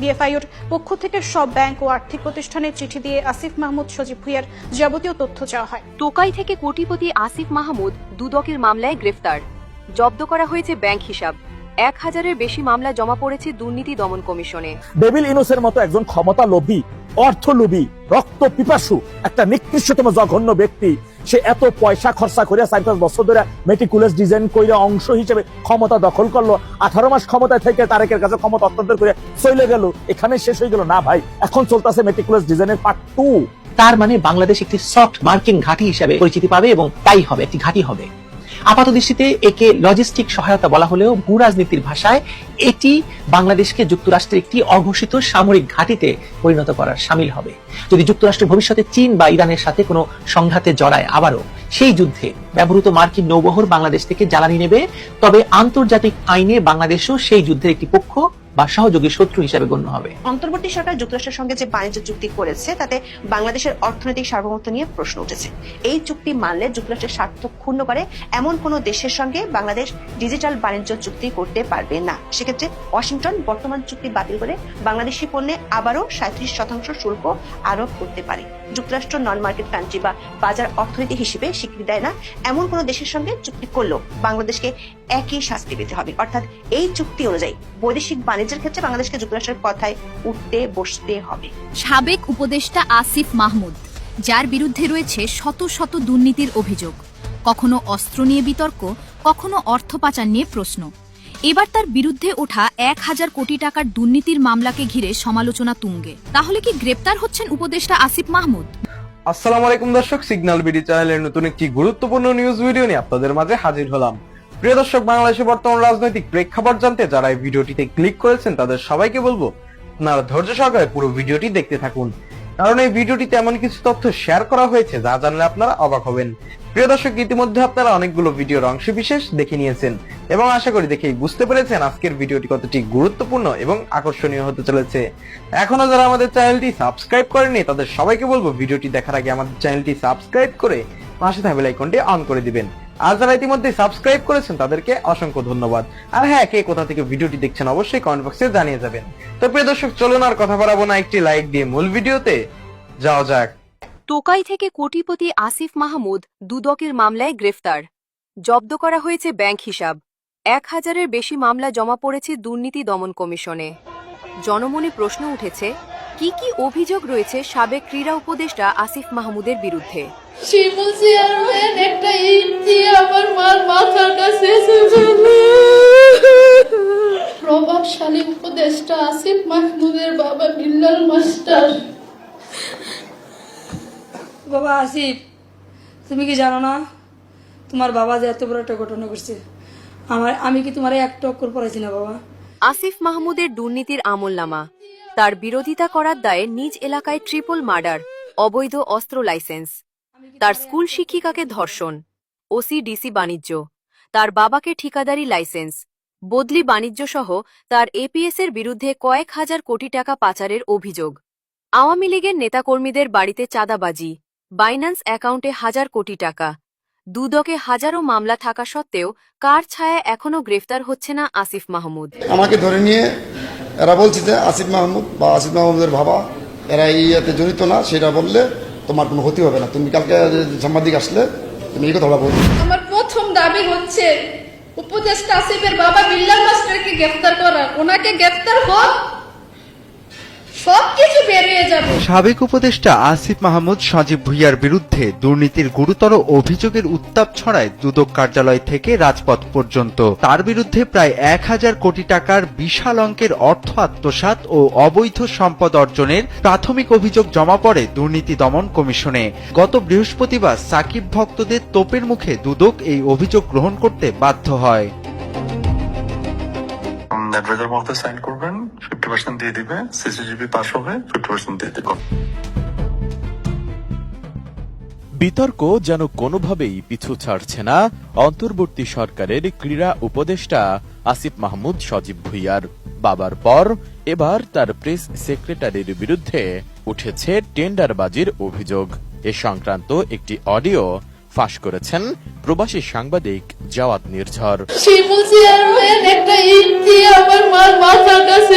বিএফআইওর পক্ষ থেকে সব ব্যাংক ও আর্থিক প্রতিষ্ঠানে চিঠি দিয়ে আসিফ মাহমুদ সজীব ভুঁইয়ার যাবতীয় তথ্য চাওয়া হয়। টোকাই থেকে কোটিপতি আসিফ মাহমুদ দুদকের মামলায় গ্রেফতার। জব্দ করা হয়েছে ব্যাংক হিসাব। 1000-এর বেশি মামলা জমা পড়েছে দুর্নীতি দমন কমিশনে। ডেভিল ইনুসের মতো একজন ক্ষমতা লোভী, অর্থ লোভী, রক্ত পিপাসু একটা নিকৃষ্টতম জঘন্য ব্যক্তি, সে এত পয়সা খরচা করে 4-5 বছর ধরে মেটিকুলাস ডিজাইন করে অংশ হিসেবে ক্ষমতা দখল করলো। 18 মাস ক্ষমতায় থেকে তারেকের কাছে ক্ষমতা হস্তান্তর করে চলে গেল। এখানে শেষ হয়ে গেল না ভাই, এখন চলতেছে মেটিকুলাস ডিজাইনের পার্ট 2। তার মানে বাংলাদেশ একটি সফট মার্কিন ঘাঁটি হিসেবে পরিচিতি পাবে এবং তাই হবে, একটি ঘাঁটি হবে। আপাত দৃষ্টিতে একে লজিস্টিক সহায়তা বলা হলেও ভূ রাজনীতির ভাষায় এটি বাংলাদেশকে যুক্তরাষ্ট্রের একটি অঘোষিত সামরিক ঘাঁটিতে পরিণত করার শামিল হবে। যদি যুক্তরাষ্ট্র ভবিষ্যতে চীন বা ইরানের সাথে কোনো সংঘাতে জড়ায় আবারও, সেই যুদ্ধে ব্যবহৃত মার্কিন নৌবহর বাংলাদেশ থেকে জ্বালানি নেবে, তবে আন্তর্জাতিক আইনে বাংলাদেশও সেই যুদ্ধের একটি পক্ষ বা সহযোগী শত্রু হিসেবে গণ্য হবে। অন্তর্বর্তী সরকার যুক্তরাষ্ট্রের সঙ্গে যে বাণিজ্য চুক্তি করেছে তাতে বাংলাদেশের অর্থনৈতিক সার্বভৌমত্ব নিয়ে প্রশ্ন উঠেছে। এই চুক্তি মানলে যুক্তরাষ্ট্রের স্বার্থ ক্ষুণ্ণ করে এমন কোন দেশের সঙ্গে বাংলাদেশ ডিজিটাল বাণিজ্য চুক্তি করতে পারবে না। সেক্ষেত্রে ওয়াশিংটন বর্তমান চুক্তি বাতিল করে বাংলাদেশি পণ্যে আবারও 37% শুল্ক আরোপ করতে পারে। যুক্তরাষ্ট্র নন মার্কেট কান্ট্রি বা বাজার অর্থনীতি হিসেবে স্বীকৃতি দেয় না এমন কোন দেশের সঙ্গে চুক্তি করলেও বাংলাদেশকে একই শাস্তি পেতে হবে। অর্থাৎ এই চুক্তি অনুযায়ী বৈদেশিক বাণিজ্যের ক্ষেত্রে বাংলাদেশকে যুক্তরাষ্ট্রের কথায় উঠতে বসতে হবে। সাবেক উপদেষ্টা আসিফ মাহমুদ, যার বিরুদ্ধে রয়েছে শত শত দুর্নীতির অভিযোগ, কখনো অস্ত্র নিয়ে বিতর্ক, কখনো অর্থ পাচার নিয়ে প্রশ্ন। এবার তার বিরুদ্ধে ওঠা 1000 কোটি টাকার দুর্নীতির মামলাকে ঘিরে সমালোচনা তুঙ্গে। তাহলে কি গ্রেপ্তার হচ্ছেন উপদেষ্টা আসিফ মাহমুদ? আসসালামু আলাইকুম দর্শক, সিগন্যাল বিডি চ্যানেলের নতুন একটি গুরুত্বপূর্ণ নিউজ ভিডিও নিয়ে আপনাদের মাঝে হাজির হলাম। প্রিয় দর্শক, বাংলাদেশের বর্তমান রাজনৈতিক প্রেক্ষাপট জানতে যারা এই ভিডিওটিতে ক্লিক করেছেন তাদের সবাইকে বলবো আপনারা ধৈর্য সহকারে পুরো ভিডিওটি দেখতে থাকুন, কারণ এই ভিডিওটিতে এমন কিছু তথ্য শেয়ার করা হয়েছে যা জানলে আপনারা অবাক হবেন। প্রিয় দর্শক, ইতিমধ্যে আপনারা অনেকগুলো ভিডিওর অংশ বিশেষ দেখে নিয়েছেন এবং আশা করি দেখেই বুঝতে পেরেছেন আজকের ভিডিওটি কতটি গুরুত্বপূর্ণ এবং আকর্ষণীয় হতে চলেছে। এখনো যারা আমাদের চ্যানেলটি সাবস্ক্রাইব করেনি তাদের সবাইকে বলবো ভিডিওটি দেখার আগে আমাদের চ্যানেলটি সাবস্ক্রাইব করে পাশে থাকা বেল আইকনটি অন করে দিবেন। আর যারা ইতিমধ্যে সাবস্ক্রাইব করেছেন তাদেরকে অসংখ্য ধন্যবাদ। আর হ্যাঁ, কে কোথা থেকে ভিডিওটি দেখছেন অবশ্যই কমেন্ট বক্সে জানিয়ে যাবেন। তো প্রিয় দর্শক, চলুন আর কথা বাড়াবো না, একটি লাইক দিয়ে মূল ভিডিওতে যাওয়া যাক। টোকাই থেকে কোটিপতি আসিফ মাহমুদ দুদকের মামলায় গ্রেফতার। জব্দ করা হয়েছে ব্যাংক হিসাব। 1000-এর বেশি মামলা জমা পড়েছে দুর্নীতি দমন কমিশনে। জনমনে প্রশ্ন উঠেছে, কি কি অভিযোগ রয়েছে সাবেক ক্রীড়া উপদেষ্টা আসিফ মাহমুদের বিরুদ্ধে। শিমুল চেয়ারম্যান একটা ইট দিয়ে আমার মার মাথার কাছে প্রভাবশালী উপদেষ্টা আসিফ মাহমুদের বাবা বিল্লাল মাস্টার। বাবা আসিফ, তুমি কি জানো না তোমার বাবা যে এত বড় একটা ঘটনা করছে? আমি কি তোমার একটা অক্ষর পড়াইছি না বাবা? আসিফ মাহমুদের দুর্নীতির আমলনামা। তার বিরোধিতা করার দায়ে নিজ এলাকায় ট্রিপল মার্ডার, অবৈধ অস্ত্র লাইসেন্স, তার স্কুল শিক্ষিকাকে ধর্ষণ, ওসিডিসি বাণিজ্য, তার বাবাকে ঠিকাদারি লাইসেন্স, বদলি বাণিজ্য সহ তার এপিএস এর বিরুদ্ধে কয়েক হাজার কোটি টাকা পাচারের অভিযোগ। আওয়ামী লীগের নেতাকর্মীদের বাড়িতে চাঁদাবাজি, বাইন্যান্স অ্যাকাউন্টে 1000 কোটি টাকা। দুদকে হাজারো মামলা থাকা সত্ত্বেও কার ছায়া এখনো গ্রেফতার হচ্ছে না আসিফ মাহমুদ? আমাকে ধরে নিয়ে এরা বলছে যে আসিফ মাহমুদ বা আসিফ মাহমুদের বাবা এরা ইয়াতে জড়িত না, সেটা বললে তোমার কোনো ক্ষতি হবে না। তুমি কালকে সাংবাদিক আসলে তুমি এই কথাটা বলবে। আমার প্রথম দাবি হচ্ছে উপদেষ্টা আসিফের বাবা বিল্লাল মাস্টারকে গ্রেফতার করা। ওনাকে গ্রেফতার হোক, সবকিছু বেরিয়ে যাবে। সাবেক উপদেষ্টা আসিফ মাহমুদ সজীব ভুঁইয়ার বিরুদ্ধে দুর্নীতির গুরুতর অভিযোগের উত্তাপ ছড়ায় দুদক কার্যালয় থেকে রাজপথ পর্যন্ত। তার বিরুদ্ধে প্রায় 1000 কোটি টাকার বিশাল অঙ্কের অর্থ আত্মসাৎ ও অবৈধ সম্পদ অর্জনের প্রাথমিক অভিযোগ জমা পড়ে দুর্নীতি দমন কমিশনে। গত বৃহস্পতিবার সাকিব ভক্তদের তোপের মুখে দুদক এই অভিযোগ গ্রহণ করতে বাধ্য হয়। অ্যাডভাইজার মহোদয় সাইন করবেন, 50% দিয়ে দিবে, সিসিজিবি পাস হবে, 50% দিয়ে দিবে। বিতর্ক যেন কোনোভাবেই পিছু ছাড়ছে না অন্তর্বর্তী সরকারের ক্রীড়া উপদেষ্টা আসিফ মাহমুদ সজীব ভুঁইয়ার। বাবার পর এবার তার প্রেস সেক্রেটারির বিরুদ্ধে উঠেছে টেন্ডারবাজির অভিযোগ। এ সংক্রান্ত একটি অডিও ফাঁস করেছেন প্রবাসী সাংবাদিক জাওয়াত নির্ঝর। শিমুল চেয়ারম্যান একটা ইট দিয়ে আমার মার মাথার কাছে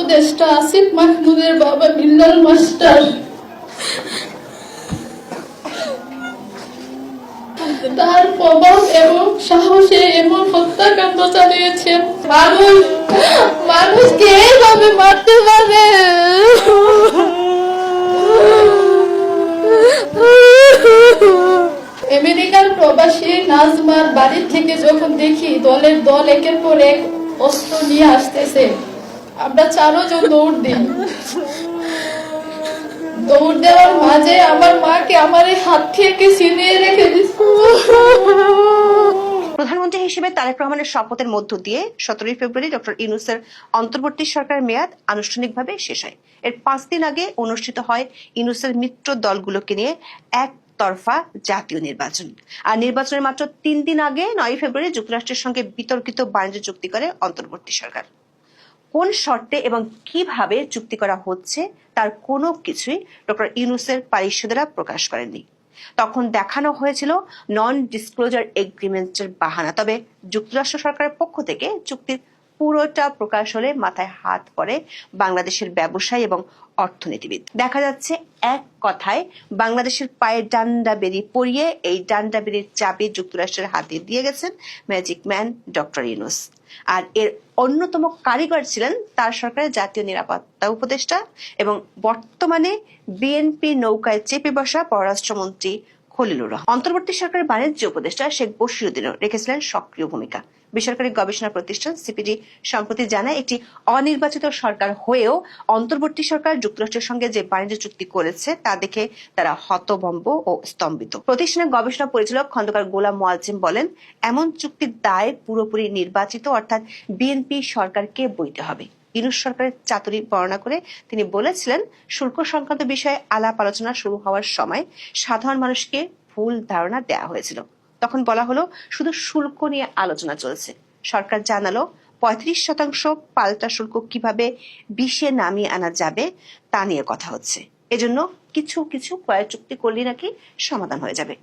উপদেষ্টা আসিফ মাহমুদের বাবা বিল্লাল মাস্টার তার প্রভাব এবং সাহসে এমন হত্যাকাণ্ড চালিয়েছেন। মানুষকে এইভাবে মারতে পারে। আমেরিকার প্রবাসী নাজমার বাড়ি থেকে যখন দেখি দলের দল একের পর এক অস্ত্র নিয়ে আসতেছে, আমরা 4 জন দৌড় দিই। দৌড় দেওয়ার মাঝে আমার মাকে আমার এই হাত থেকে ছিনিয়ে রেখে দিচ্ছে। প্রধানমন্ত্রী হিসেবে তারেক রহমানের শপথের মধ্য দিয়ে 17 ফেব্রুয়ারি ডক্টর ইউনূসের অন্তর্বর্তী সরকারের মেয়াদ আনুষ্ঠানিকভাবে শেষ হয়। এর 5 দিন আগে অনুষ্ঠিত হয় ইউনূসের মিত্র দলগুলোকে নিয়ে একতরফা জাতীয় নির্বাচন। আর নির্বাচনের মাত্র 3 দিন আগে 9 ফেব্রুয়ারি যুক্তরাষ্ট্রের সঙ্গে বিতর্কিত বাণিজ্য চুক্তি করে অন্তর্বর্তী সরকার। কোন শর্তে এবং কিভাবে চুক্তি করা হচ্ছে তার কোনো কিছুই ডক্টর ইউনূসের পারিষদেরা প্রকাশ করেননি। তখন দেখানো হয়েছিল নন ডিসক্লোজার এগ্রিমেন্টের বাহানা। তবে যুক্তরাষ্ট্র সরকারের পক্ষ থেকে চুক্তির পুরোটা প্রকাশ হলে মাথায় হাত পড়ে বাংলাদেশের ব্যবসায়ী এবং অর্থনীতিবিদ। দেখা যাচ্ছে এক কথায় বাংলাদেশের পায়ে ডান্ডা বেরি পরিয়ে এই ডান্ডা বেরির চাবি যুক্তরাষ্ট্রের হাতে দিয়ে গেছেন ম্যাজিক ম্যান ডক্টর ইউনূস। আর এর অন্যতম কারিগর ছিলেন তার সরকারের জাতীয় নিরাপত্তা উপদেষ্টা এবং বর্তমানে বিএনপি নৌকায় চেপে বসা পররাষ্ট্রমন্ত্রী খলিলুর রহমান। অন্তর্বর্তী সরকারের বাণিজ্য উপদেষ্টা শেখ বশিরউদ্দিনও রেখেছিলেন সক্রিয় ভূমিকা। বেসরকারি গবেষণা প্রতিষ্ঠান সিপিডি সম্প্রতি জানায়, একটি অনির্বাচিত সরকার হয়েও অন্তর্বর্তী সরকার যুক্তরাষ্ট্রের সঙ্গে যে বাণিজ্য চুক্তি করেছে তা দেখে তারা হতভম্ব ও স্তম্ভিত। প্রতিষ্ঠানের গবেষণা পরিচালক খন্দকার গোলাম মোয়াজ্জেম বলেন, এমন চুক্তির দায় পুরোপুরি নির্বাচিত অর্থাৎ বিএনপি সরকারকে বইতে হবে। ইউনূস সরকারের চাতুরি বর্ণনা করে তিনি বলেছিলেন, শুল্ক সংক্রান্ত বিষয়ে আলাপ আলোচনা শুরু হওয়ার সময় সাধারণ মানুষকে ভুল ধারণা দেওয়া হয়েছিল। তখন বলা হলো শুধু শুল্ক নিয়ে আলোচনা চলছে। সরকার জানালো 35% পাল্টা শুল্ক কিভাবে 20-এ নামিয়ে আনা যাবে তা নিয়ে কথা হচ্ছে। এজন্য কিছু কিছু ক্রয় চুক্তি করলে নাকি সমাধান হয়ে যাবে।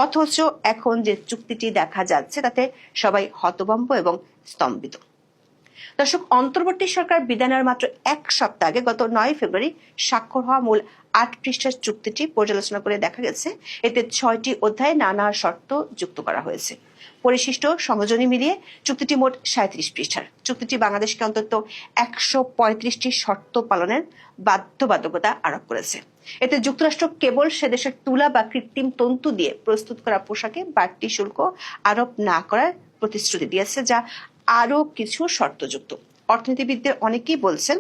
অথচ এখন যে চুক্তিটি দেখা যাচ্ছে তাতে সবাই হতভম্ব এবং স্তম্ভিত। দর্শক, অন্তর্বর্তী সরকার বিদায় নেওয়ার মাত্র 1 সপ্তাহ আগে গত 9 ফেব্রুয়ারি স্বাক্ষর হওয়া মূল 8 পৃষ্ঠার চুক্তিটি পর্যালোচনা করে দেখা গেছে এতে 6টি অধ্যায়ে নানা শর্ত যুক্ত করা হয়েছে। পরিশিষ্ট সংযোজনী মিলিয়ে চুক্তিটি মোট 37 পৃষ্ঠার। চুক্তিটি বাংলাদেশকে অন্তত 135টি শর্ত পালনের বাধ্যবাধকতা আরোপ করেছে। এতে যুক্তরাষ্ট্র কেবল সে দেশের তুলা বা কৃত্রিম তন্তু দিয়ে প্রস্তুত করা পোশাকে বাড়তি শুল্ক আরোপ না করার প্রতিশ্রুতি দিয়েছে, যা আরো কিছু শর্তযুক্ত। অর্থনীতিবিদদের অনেকেই বলছেন,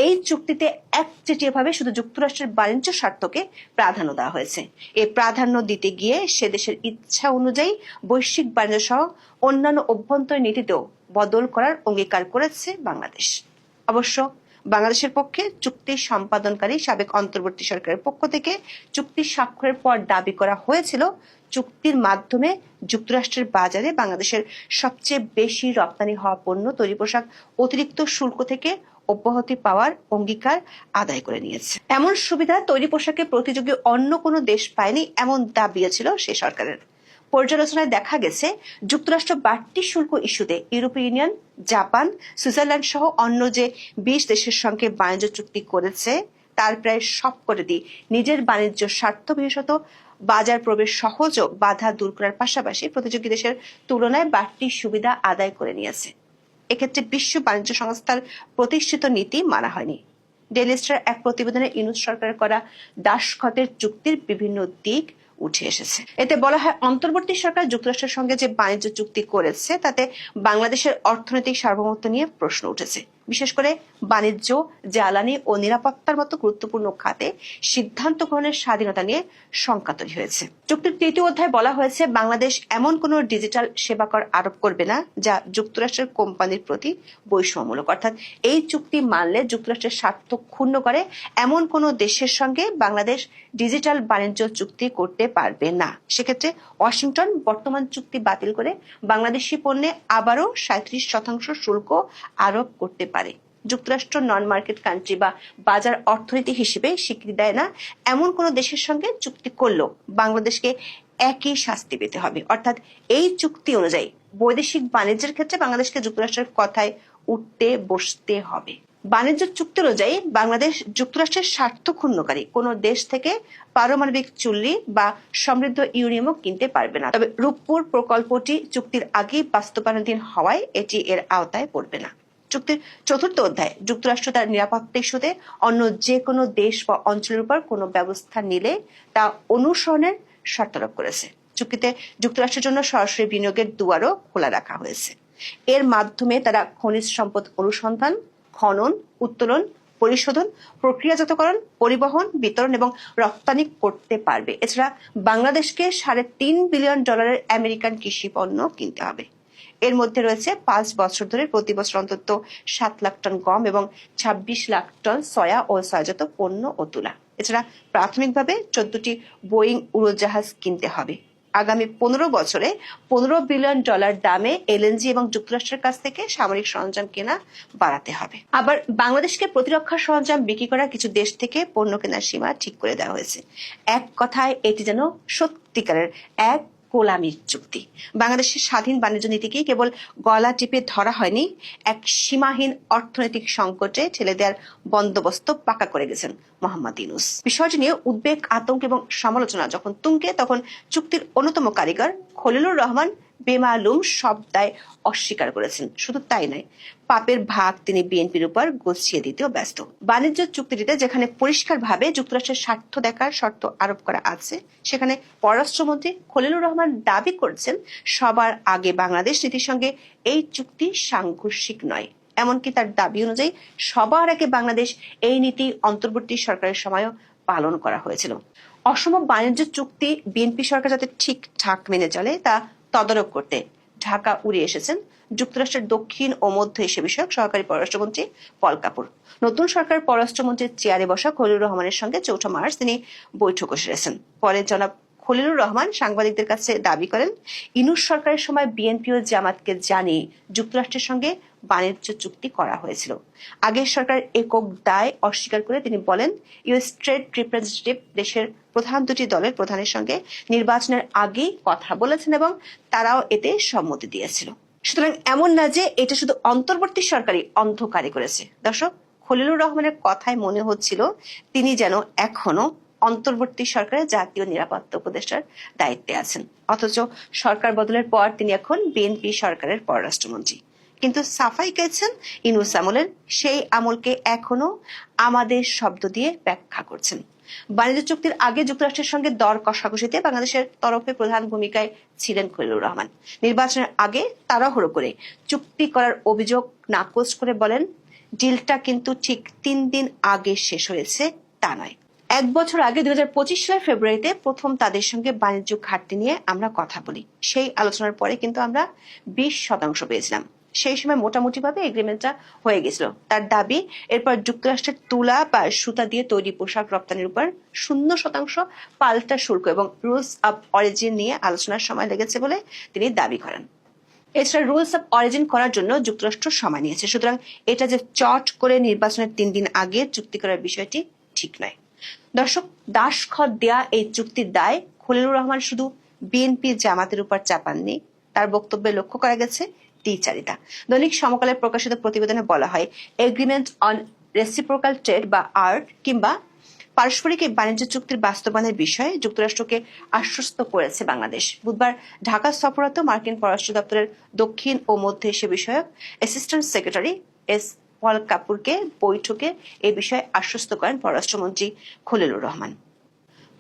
এই চুক্তিতে একচেটিয়াভাবে শুধু যুক্তরাষ্ট্রের বাণিজ্য স্বার্থকে প্রাধান্য দেওয়া হয়েছে। এই প্রাধান্য দিতে গিয়ে সে দেশের ইচ্ছা অনুযায়ী বৈশ্বিক বাণিজ্য সহ অন্যান্য অভ্যন্তরীণ নীতিতেও বদল করার অঙ্গীকার করেছে বাংলাদেশ। অবশ্য বাংলাদেশের পক্ষে চুক্তি সম্পাদনকারী সাবেক অন্তর্বর্তী সরকারের পক্ষ থেকে চুক্তি স্বাক্ষরের পর দাবি করা হয়েছিল, চুক্তির মাধ্যমে যুক্তরাষ্ট্রের বাজারে বাংলাদেশের সবচেয়ে বেশি রপ্তানি হওয়া পণ্য তৈরি পোশাক অতিরিক্ত শুল্ক থেকে অব্যাহতি পাওয়ার অঙ্গীকার আদায় করে নিয়েছে। এমন সুবিধা তৈরি পোশাকে প্রতিযোগী অন্য কোনো দেশ পায়নি, এমন দাবিও ছিল সে সরকারের। পর্যালোচনায় দেখা গেছে যুক্তরাষ্ট্র বাড়তি শুল্ক ইস্যুতে ইউরোপীয় ইউনিয়ন, জাপান, সুইজারল্যান্ড সহ অন্য যে 20 দেশের সঙ্গে বাণিজ্য চুক্তি করেছে তার প্রায় সবকটি নিজের বাণিজ্য স্বার্থ বিশেষত বাজার প্রবেশ সহজ ও বাধা দূর করার পাশাপাশি প্রতিযোগী দেশের তুলনায় বাড়তি সুবিধা আদায় করে নিয়েছে। এক্ষেত্রে বিশ্ব বাণিজ্য সংস্থার প্রতিষ্ঠিত নীতি মানা হয়নি। ডেইলি স্টার এক প্রতিবেদনে ইউনূস সরকার করা দাসখতের চুক্তির বিভিন্ন দিক উঠে এসেছে। এতে বলা হয়, অন্তর্বর্তী সরকার যুক্তরাষ্ট্রের সঙ্গে যে বাণিজ্য চুক্তি করেছে তাতে বাংলাদেশের অর্থনৈতিক সার্বভৌমত্ব নিয়ে প্রশ্ন উঠেছে। বিশেষ করে বাণিজ্য, জ্বালানি ও নিরাপত্তার মতো গুরুত্বপূর্ণ খাতে সিদ্ধান্ত গ্রহণের স্বাধীনতা নিয়ে শঙ্কা তৈরি হয়েছে। চুক্তির 3য় অধ্যায়ে বলা হয়েছে, বাংলাদেশ এমন কোনো ডিজিটাল সেবা কর আরোপ করবে না যা যুক্তরাষ্ট্রের কোম্পানির প্রতি বৈষম্যমূলক। অর্থাৎ এই চুক্তি মানলে যুক্তরাষ্ট্রের স্বার্থ ক্ষুণ্ণ করে এমন কোনো দেশের সঙ্গে বাংলাদেশ ডিজিটাল বাণিজ্য চুক্তি করতে পারবে না। সেক্ষেত্রে ওয়াশিংটন বর্তমান চুক্তি বাতিল করে বাংলাদেশি পণ্যে আবারও 37% শুল্ক আরোপ করতে পারে। যুক্তরাষ্ট্র নন মার্কেট কান্ট্রি বা বাজার অর্থনীতি হিসেবে স্বীকৃতি দেয় না এমন কোন দেশের সঙ্গে চুক্তি করলেও বাংলাদেশকে একই শাস্তি পেতে হবে। অর্থাৎ এই চুক্তি অনুযায়ী বৈদেশিক বাণিজ্যের ক্ষেত্রে বাংলাদেশকে যুক্তরাষ্ট্রের কথায় উঠতে বসতে হবে। বাণিজ্য চুক্তি অনুযায়ী বাংলাদেশ যুক্তরাষ্ট্রের স্বার্থ ক্ষুণ্ণকারী কোনো দেশ থেকে পারমাণবিক চুল্লি বা সমৃদ্ধ ইউরেনিয়ামও কিনতে পারবে না। তবে রূপপুর প্রকল্পটি চুক্তির আগেই বাস্তবায়নাধীন হওয়ায় এটি এর আওতায় পড়বে না। চুক্তির 4th অধ্যায় যুক্তরাষ্ট্র তার নিরাপত্তা ইস্যুতে অন্য যে কোনো দেশ বা অঞ্চলের উপর কোনো ব্যবস্থা নিলে তা অনুসরণের শর্ত আরোপ করেছে। চুক্তিতে যুক্তরাষ্ট্রের জন্য সরাসরি বিনিয়োগের দুয়ারও খোলা রাখা হয়েছে। এর মাধ্যমে তারা খনিজ সম্পদ অনুসন্ধান, খনন, উত্তোলন, পরিশোধন, প্রক্রিয়াজাতকরণ, পরিবহন, বিতরণ এবং রপ্তানি করতে পারবে। এছাড়া বাংলাদেশকে $3.5 বিলিয়ন আমেরিকান কৃষি পণ্য কিনতে হবে। এর মধ্যে রয়েছে 5 বছর ধরে প্রতি বছর অন্তত 7 লাখ টন গম এবং 26 লাখ টন সয়া ও সয়াজাত পণ্য ও তুলা। এছাড়া প্রাথমিকভাবে 14টি বোয়িং উড়োজাহাজ কিনতে হবে। আগামী 15 বছরে $15 বিলিয়ন দামে এলএনজি এবং যুক্তরাষ্ট্রের কাছ থেকে সামরিক সরঞ্জাম কেনা বাড়াতে হবে। আবার বাংলাদেশকে প্রতিরক্ষা সরঞ্জাম বিক্রি করা কিছু দেশ থেকে পণ্য কেনার সীমা ঠিক করে দেওয়া হয়েছে। এক কথায় এটি যেন সত্যিকারের এক গোলামির চুক্তি। বাংলাদেশের স্বাধীন বাণিজ্য নীতিকে কেবল গলা টিপে ধরা হয়নি, এক সীমাহীন অর্থনৈতিক সংকটে ঠেলে দেওয়ার বন্দোবস্ত পাকা করে গেছেন মোহাম্মদ ইউনূস। বিষয়টি নিয়ে উদ্বেগ, আতঙ্ক এবং সমালোচনা যখন তুঙ্গে, তখন চুক্তির অন্যতম কারিগর খলিলুর রহমান বেমালুম সব দায় অস্বীকার করেছেন। শুধু তাই নয়, পাপের ভাগ তিনি বিএনপির উপর গছিয়ে দিতেও ব্যস্ত। বাণিজ্য চুক্তিটিতে যেখানে পরিষ্কারভাবে যুক্তরাষ্ট্রের স্বার্থ দেখার শর্ত আরোপ করা আছে, সেখানে পররাষ্ট্রমন্ত্রী খলিলুর রহমান দাবি করছেন সবার আগে বাংলাদেশ নীতির সঙ্গে এই চুক্তি সাংঘর্ষিক নয়। এমনকি তার দাবি অনুযায়ী সবার আগে বাংলাদেশ এই নীতি অন্তর্বর্তী সরকারের সময়ও পালন করা হয়েছিল। অসম বাণিজ্য চুক্তি বিএনপি সরকার যাতে ঠিকঠাক মেনে চলে তা তদারক করতে ঢাকা উড়ে এসেছেন যুক্তরাষ্ট্রের দক্ষিণ ও মধ্য এশিয়া বিষয়ক সহকারী পররাষ্ট্রমন্ত্রী পল কাপুর। নতুন সরকার পররাষ্ট্রমন্ত্রীর চেয়ারে বসা খলিলুর রহমানের সঙ্গে 4 মার্চ তিনি বৈঠক সেরেছেন। পরে জনাব খলিলুর রহমান সাংবাদিকদের কাছে দাবি করেন, ইউনূস সরকারের সময় বিএনপি ও জামাতকে জানিয়ে যুক্তরাষ্ট্রের সঙ্গে বাণিজ্য চুক্তি করা হয়েছিল। আগের সরকার একক দায় অস্বীকার করে তিনি বলেন, ইউএস ট্রেড রিপ্রেজেন্টেটিভ দেশের প্রধান 2টি দলের প্রধানের সঙ্গে নির্বাচনের আগেই কথা বলেছেন এবং তারাও এতে সম্মতি দিয়েছিল। সুতরাং এমন না যে এটা শুধু অন্তর্বর্তী সরকারই অন্ধকারে করেছে। দর্শক, খলিলুর রহমানের কথায় মনে হচ্ছিল তিনি যেন এখনো অন্তর্বর্তী সরকারের জাতীয় নিরাপত্তা উপদেষ্টার দায়িত্বে আছেন, অথচ সরকার বদলের পর তিনি এখন বিএনপি সরকারের পররাষ্ট্রমন্ত্রী। কিন্তু সাফাই গেছেন ইউনূস আমলের সেই আমলকে এখনো আমাদের শব্দ দিয়ে ব্যাখ্যা করছেন। বাণিজ্য চুক্তির আগে যুক্তরাষ্ট্রের সঙ্গে দর কষাকষিতে বাংলাদেশের তরফে প্রধান ভূমিকায় ছিলেন খলিলুর রহমান। নির্বাচনের আগে তাড়াহুড়ো করে চুক্তি করার অভিযোগ নাকচ করে বলেন, ডিলটা কিন্তু ঠিক 3 দিন আগে শেষ হয়েছে তা নয়। 1 বছর আগে 2025 সালের ফেব্রুয়ারিতে প্রথম তাদের সঙ্গে বাণিজ্য ঘাটতি নিয়ে আমরা কথা বলি। সেই আলোচনার পরে কিন্তু আমরা 20% পেয়েছিলাম। সেই সময় মোটামুটি ভাবে এগ্রিমেন্টটা হয়ে গেছিল। তার দাবি, এরপর যুক্তরাষ্ট্রের তুলা বা সুতা দিয়ে তৈরি পোশাক রপ্তানির উপর 0% পাল্টা শুল্ক এবং রুলস অব অরিজিন নিয়ে আলোচনার সময় লেগেছে বলে তিনি দাবি করেন। এছাড়া রুলস অব অরিজিন করার জন্য যুক্তরাষ্ট্র সময় নিয়েছে। সুতরাং এটা যে চট করে নির্বাচনের 3 দিন আগে চুক্তি করার বিষয়টি ঠিক নয়। দর্শক, দাসখত দেয়া এই চুক্তির দায় খলিলুর রহমান শুধু বিএনপি জামাতের উপর চাপাননি, তার বক্তব্যে লক্ষ্য করা গেছে দ্বিচারিতা। দৈনিক সমকালে প্রকাশিত প্রতিবেদনে বলা হয়, এগ্রিমেন্ট অন রেসিপ্রোকাল ট্রেড বা আর্ট কিংবা পারস্পরিক বাণিজ্য চুক্তির বাস্তবায়নের বিষয়ে যুক্তরাষ্ট্রকে আশ্বস্ত করেছে বাংলাদেশ। বুধবার ঢাকা সফররত মার্কিন পররাষ্ট্র দপ্তরের দক্ষিণ ও মধ্য এশিয়া বিষয়ক অ্যাসিস্ট্যান্ট সেক্রেটারি এস পল কাপুরকে বৈঠকে এ বিষয়ে আশ্বস্ত করেন পররাষ্ট্রমন্ত্রী খলিলুর রহমান।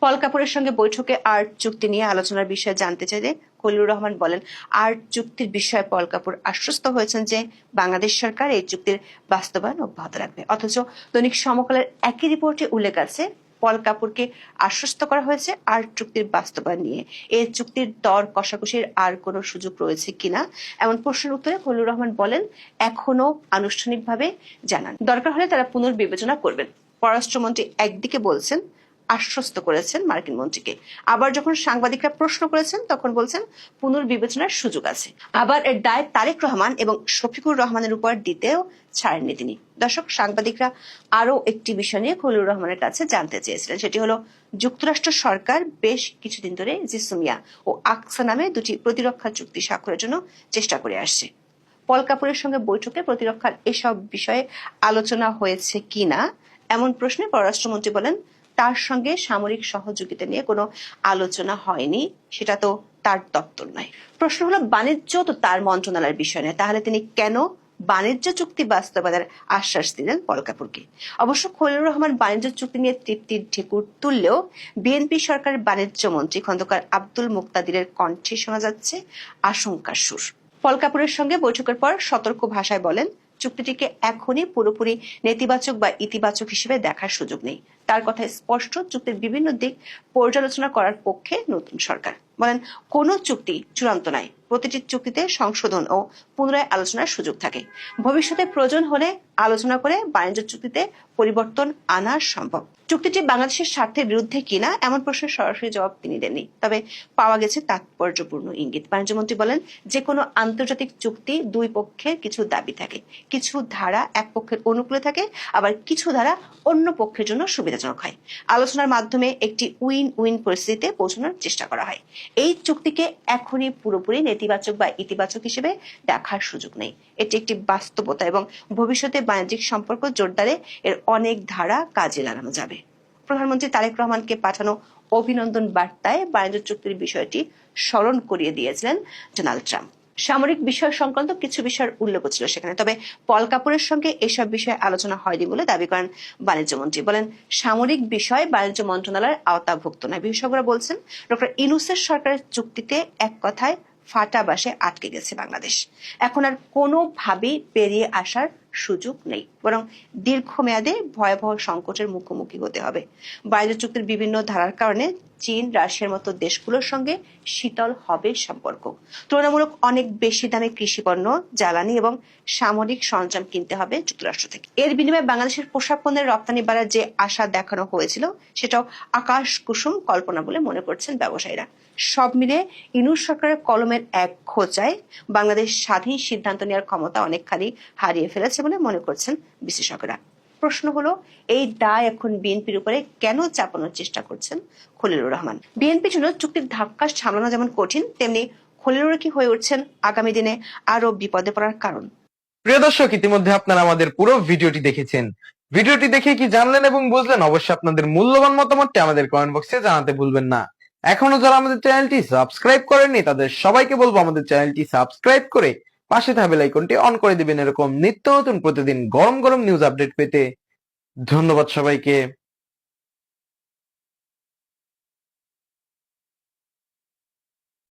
পল কাপুরের সঙ্গে বৈঠকে আর্ট চুক্তি নিয়ে আলোচনার বিষয়ে জানতে চাইলে খলিলুর রহমান বলেন, আর্ট চুক্তির বিষয়ে পল কাপুর আশ্বস্ত হয়েছেন যে বাংলাদেশ সরকার এই চুক্তির বাস্তবায়ন অব্যাহত রাখবে। অথচ দৈনিক সমকালের একই রিপোর্টে উল্লেখ আছে, পল কাপুরকে আশ্বস্ত করা হয়েছে আর্ট চুক্তির বাস্তবায়ন নিয়ে। এই চুক্তির দর কষাকষির আর কোনো সুযোগ রয়েছে কিনা এমন প্রশ্নের উত্তরে খলিলুর রহমান বলেন, এখনো আনুষ্ঠানিকভাবে জানান, দরকার হলে তারা পুনর্বিবেচনা করবেন। পররাষ্ট্রমন্ত্রী একদিকে বলছেন, আশ্বস্ত করেছেন মার্কিন মন্ত্রীকে, আবার যখন সাংবাদিকরা প্রশ্ন করেছেন তখন বলছেন পুনর্বিবেচনার সুযোগ আছে। আবার এর দায় তারেক রহমান এবং শফিকুর রহমানের উপর দিতেও ছাড়েননি তিনি। দর্শক, সাংবাদিকরা আরো একটি বিষয় নিয়ে খলিলুর রহমানের কাছে জানতে চেয়েছিলেন, সেটি হলো যুক্তরাষ্ট্র সরকার বেশ কিছুদিন ধরে জিসুমিয়া ও আকসা নামে 2টি প্রতিরক্ষা চুক্তি স্বাক্ষরের জন্য চেষ্টা করে আসছে। পল কাপুরের সঙ্গে বৈঠকে প্রতিরক্ষার এসব বিষয়ে আলোচনা হয়েছে কিনা এমন প্রশ্নে পররাষ্ট্রমন্ত্রী বলেন, তার সঙ্গে সামরিক সহযোগিতা নিয়ে কোনো আলোচনা হয়নি, সেটা তো তার দপ্তর নয়। প্রশ্ন হলো, বাণিজ্য তো তার মন্ত্রণালয়ের বিষয় নয়, তাহলে তিনি কেন বাণিজ্য চুক্তি বাস্তবায়নের আশ্বাস দিলেন পল কাপুরকে? অবশ্য খলিলুর রহমান বাণিজ্য চুক্তি নিয়ে তৃপ্তির ঢেকুর তুললেও বিএনপি সরকারের বাণিজ্য মন্ত্রী খন্দকার আব্দুল মুক্তাদিরের কণ্ঠে শোনা যাচ্ছে আশঙ্কার সুর। পল কাপুরের সঙ্গে বৈঠকের পর সতর্ক ভাষায় বলেন, চুক্তিটিকে এখনই পুরোপুরি নেতিবাচক বা ইতিবাচক হিসেবে দেখার সুযোগ নেই। তার কথায় স্পষ্ট, চুক্তির বিভিন্ন দিক পর্যালোচনা করার পক্ষে নতুন সরকার। বলেন, কোনো চুক্তি চূড়ান্ত নয়, প্রতিটি চুক্তিতে সংশোধন ও পুনরায় আলোচনার সুযোগ থাকে। ভবিষ্যতে প্রয়োজন হলে আলোচনা করে বাণিজ্য চুক্তিতে পরিবর্তন আনা সম্ভব। চুক্তিটি বাংলাদেশের স্বার্থের বিরুদ্ধে কিনা এমন প্রশ্নের সরাসরি জবাব তিনি দেননি, তবে পাওয়া গেছে তাৎপর্যপূর্ণ ইঙ্গিত। বাণিজ্যমন্ত্রী বলেন, যে কোনো আন্তর্জাতিক চুক্তি দুই পক্ষের কিছু দাবি থাকে, কিছু ধারা এক পক্ষের অনুকূলে থাকে, আবার কিছু ধারা অন্য পক্ষের জন্য সুবিধাজনক হয়। আলোচনার মাধ্যমে একটি উইন উইন পরিস্থিতিতে পৌঁছানোর চেষ্টা করা হয়। এই চুক্তিকে এখনই পুরোপুরি নেতিবাচক বা ইতিবাচক হিসেবে দেখার সুযোগ নেই। এটি একটি বাস্তবতা এবং ভবিষ্যতে বাণিজ্যিক সম্পর্ক জোরদারে এর অনেক ধারা কাজে লাগানো যাবে। প্রধানমন্ত্রী তারেক রহমানকে পাঠানো অভিনন্দন বার্তায় বাণিজ্য চুক্তির বিষয়টি স্মরণ করিয়ে দিয়েছিলেন ডোনাল্ড ট্রাম্প। সামরিক বিষয় সংক্রান্ত কিছু বিষয়ের উল্লেখ ছিল সেখানে, তবে পল কাপুরের সঙ্গে এসব বিষয়ে আলোচনা হয়নি বলে দাবি করেন বাণিজ্যমন্ত্রী। বলেন, সামরিক বিষয় বাণিজ্য মন্ত্রণালয়ের আওতাভুক্ত নয়। বিশেষজ্ঞরা বলছেন, ডক্টর ইউনূসের সরকারের চুক্তিতে এক কথায় ফাটা বাসে আটকে গেছে বাংলাদেশ। এখন আর কোনোভাবেই বেরিয়ে আসার সুযোগ নেই, বরং দীর্ঘমেয়াদে ভয়াবহ সংকটের মুখোমুখি হতে হবে। বাণিজ্য চুক্তির বিভিন্ন ধারার কারণে চীন, রাশিয়ার মতো দেশগুলোর সঙ্গে শীতল হবে সম্পর্ক। তুলনামূলক অনেক বেশি দামে কৃষিপণ্য, জ্বালানি এবং সামরিক সরঞ্জাম কিনতে হবে যুক্তরাষ্ট্র থেকে। এর বিনিময়ে বাংলাদেশের পোশাক পণ্যের রপ্তানি বাড়ার যে আশা দেখানো হয়েছিল, সেটাও আকাশ কুসুম কল্পনা বলে মনে করছেন ব্যবসায়ীরা। সব মিলে ইউনূস সরকারের কলমের এক খোঁচায় বাংলাদেশ স্বাধীন সিদ্ধান্ত নেওয়ার ক্ষমতা অনেকখানি হারিয়ে ফেলেছে বলে মনে করছেন বিশেষজ্ঞরা। প্রশ্ন হলো, এই দায় এখন বিএনপির উপরে কেন চাপানোর চেষ্টা করছেন খলিলুর রহমান? বিএনপির জন্য চুক্তির ধাক্কা সামলানো যেমন কঠিন, তেমনি খলিলুর কি হয়ে উঠছেন আগামী দিনে আরো বিপদে পড়ার কারণ। প্রিয় দর্শক, ইতিমধ্যে আপনারা আমাদের পুরো ভিডিওটি দেখেছেন। ভিডিওটি দেখে কি জানলেন এবং বুঝলেন? অবশ্যই আপনাদের মূল্যবান মতামতটি আমাদের কমেন্ট বক্সে জানাতে ভুলবেন না। এখনো যারা আমাদের চ্যানেলটি সাবস্ক্রাইব করেননি, তাদের সবাইকে বলবো আমাদের চ্যানেলটি সাবস্ক্রাইব করে পাশে থাকা বেল আইকনটি অন করে দিবেন এরকম নিত্য নতুন প্রতিদিন গরম গরম নিউজ আপডেট পেতে। ধন্যবাদ সবাইকে।